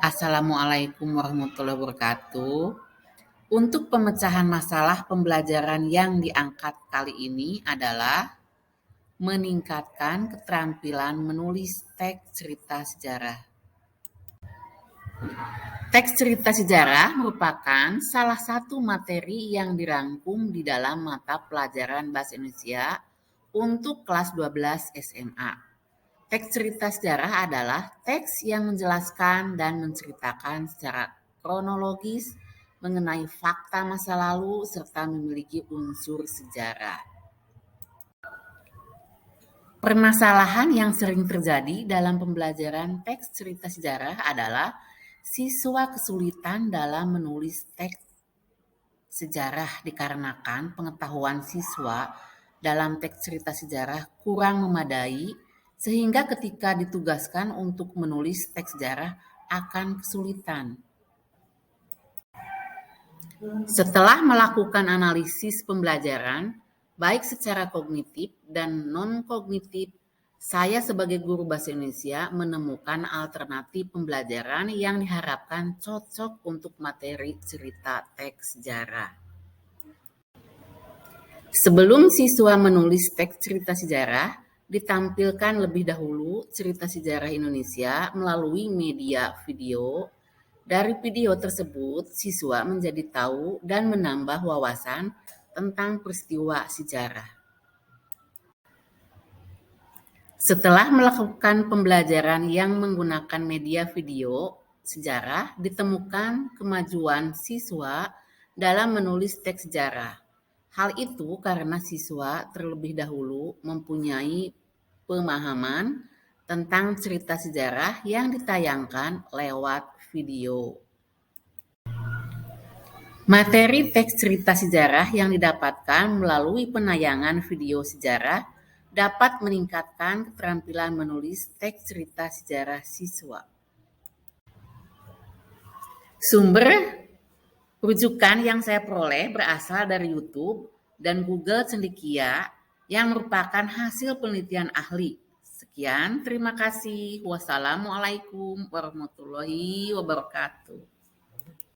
Assalamualaikum warahmatullahi wabarakatuh. Untuk pemecahan masalah pembelajaran yang diangkat kali ini adalah meningkatkan keterampilan menulis teks cerita sejarah. Teks cerita sejarah merupakan salah satu materi yang dirangkum di dalam mata pelajaran Bahasa Indonesia untuk kelas 12 SMA. Teks cerita sejarah adalah teks yang menjelaskan dan menceritakan secara kronologis mengenai fakta masa lalu serta memiliki unsur sejarah. Permasalahan yang sering terjadi dalam pembelajaran teks cerita sejarah adalah siswa kesulitan dalam menulis teks sejarah dikarenakan pengetahuan siswa dalam teks cerita sejarah kurang memadai sehingga ketika ditugaskan untuk menulis teks sejarah akan kesulitan. Setelah melakukan analisis pembelajaran, baik secara kognitif dan non-kognitif, saya sebagai guru Bahasa Indonesia menemukan alternatif pembelajaran yang diharapkan cocok untuk materi cerita teks sejarah. Sebelum siswa menulis teks cerita sejarah, ditampilkan lebih dahulu cerita sejarah Indonesia melalui media video. Dari video tersebut, siswa menjadi tahu dan menambah wawasan tentang peristiwa sejarah. Setelah melakukan pembelajaran yang menggunakan media video sejarah, ditemukan kemajuan siswa dalam menulis teks sejarah. Hal itu karena siswa terlebih dahulu mempunyai pemahaman tentang cerita sejarah yang ditayangkan lewat video. Materi teks cerita sejarah yang didapatkan melalui penayangan video sejarah dapat meningkatkan keterampilan menulis teks cerita sejarah siswa. Sumber rujukan yang saya peroleh berasal dari YouTube dan Google Cendekia yang merupakan hasil penelitian ahli. Sekian, terima kasih. Wassalamualaikum warahmatullahi wabarakatuh.